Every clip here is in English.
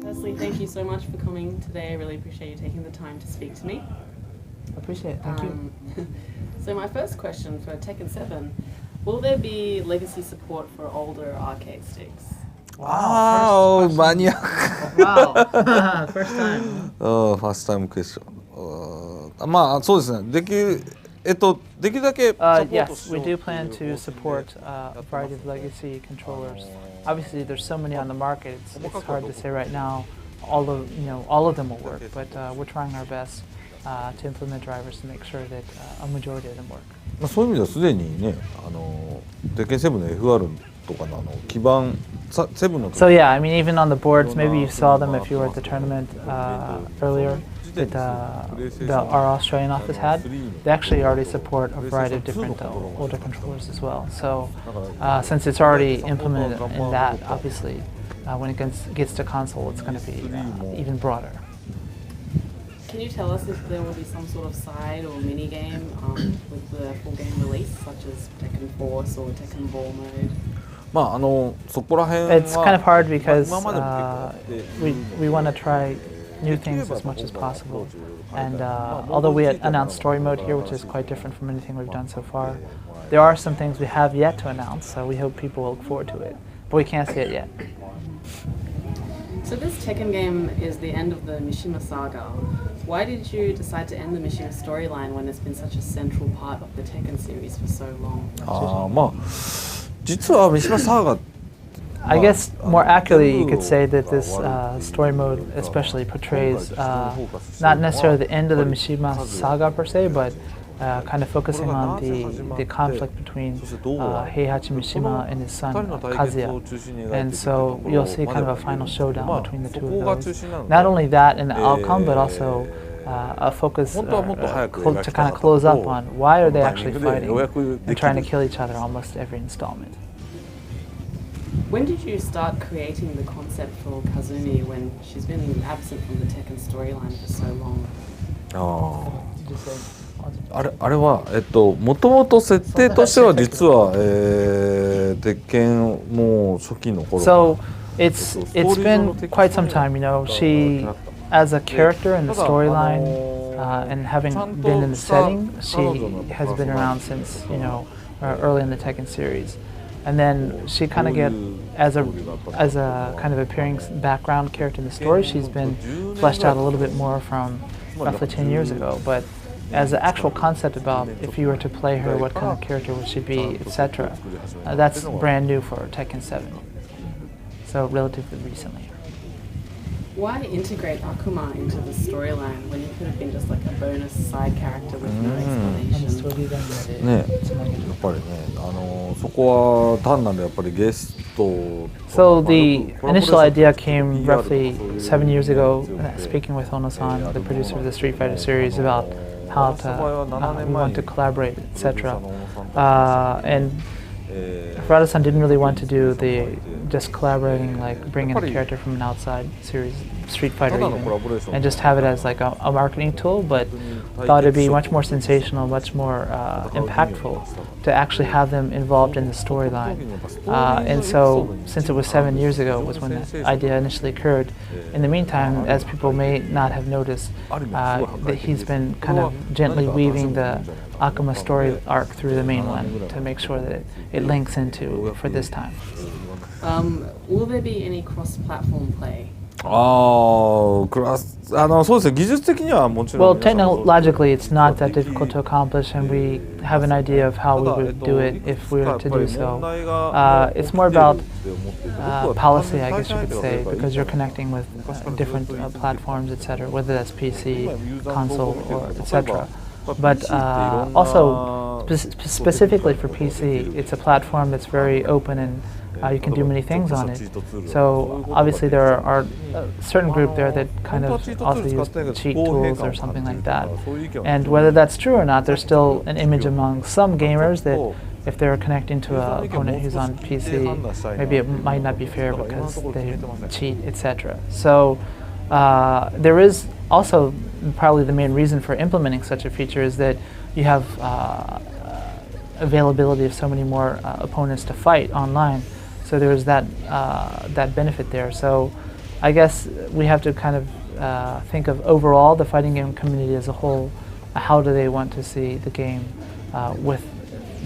Firstly, thank you so much for coming today. I really appreciate you taking the time to speak to me. Appreciate it. Thank you. So my first question for Tekken 7, will there be legacy support for older arcade sticks? Wow, maniac. Wow, first time. First time question. まあそうですね。できるだけ Yes, we do plan to support a variety of legacy controllers. Obviously, there's so many on the market. It's hard to say right now. All of them will work, but we're trying our best to implement drivers to make sure that a majority of them work. そういう意味ではすでにね、鉄拳7の FR とかの基盤7の So yeah, I mean, even on the boards, maybe you saw them if you were at the tournament earlier that our Australian office had. They actually already support a variety of different older controllers as well. So since it's already implemented in that, obviously, when it gets to console, it's going to be even broader. Can you tell us if there will be some sort of side or mini game with the full game release, such as Tekken Force or Tekken Ball mode? まあそこら辺は It's kind of hard because we want to try new things as much as possible. And although we announced story mode here, which is quite different from anything we've done so far, there are some things we have yet to announce, so we hope people will look forward to it. But we can't see it yet. So this Tekken game is the end of the Mishima saga. Why did you decide to end the Mishima storyline when it's been such a central part of the Tekken series for so long? まあ実は三島サーガ I guess more accurately, you could say that this story mode especially portrays not necessarily the end of the Mishima saga per se, but kind of focusing on the conflict between Heihachi Mishima and his son Kazuya. And so you'll see kind of a final showdown between the two of those. Not only that in the outcome, but also a focus to kind of close up on why are they actually fighting and trying to kill each other almost every installment. When did you start creating the concept for Kazumi when she's been absent from the Tekken storyline for so long? あれはもともと設定としては実は鉄拳もう初期の頃 So it's been quite some time, she as a character in the storyline and having been in the setting, she has been around since early in the Tekken series. And then she kind of get as a kind of appearing background character in the story, she's been fleshed out a little bit more from roughly 10 years ago. But as an actual concept about if you were to play her, what kind of character would she be, etc., that's brand new for Tekken 7. So relatively recently. Why integrate Akuma into the storyline when you could have been just like a bonus side character with no explanation? ね、やっぱりね、そこは単なるやっぱりゲスト So the initial idea came roughly 7 years ago, speaking with Ono-san, the producer of the Street Fighter series, about how we want to collaborate, etc. And Harada-san didn't really want to do just collaborating, like bring in a character from an outside series, Street Fighter even, and just have it as like a marketing tool, but thought it'd be much more sensational, much more impactful to actually have them involved in the storyline. And so, since it was 7 years ago was when that idea initially occurred, in the meantime, as people may not have noticed, that he's been kind of gently weaving the Akuma story arc through the main one to make sure that it links into for this time. Will there be any cross-platform play? そうですね、技術的にはもちろん Well, technologically, it's not that difficult to accomplish, and we have an idea of how we would do it if we were to do so. It's more about policy, I guess you could say, because you're connecting with different platforms, etc., whether that's PC, console, or etc. But also, specifically for PC, it's a platform that's very open and you can do many things on it. So obviously there are a certain group there that kind of also use cheat tools or something like that. And whether that's true or not, there's still an image among some gamers that if they're connecting to an opponent who's on PC, maybe it might not be fair because they cheat, etc. So there is also probably the main reason for implementing such a feature is that you have availability of so many more opponents to fight online. So there's that benefit there. So I guess we have to kind of think of overall the fighting game community as a whole. How do they want to see the game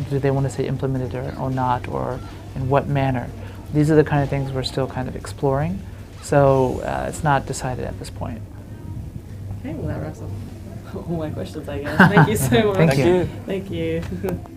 do they want to see implemented or not, or in what manner? These are the kind of things we're still kind of exploring, so it's not decided at this point. Okay, well that wraps up all my questions, I guess. Thank you so much. Thank you. Thank you.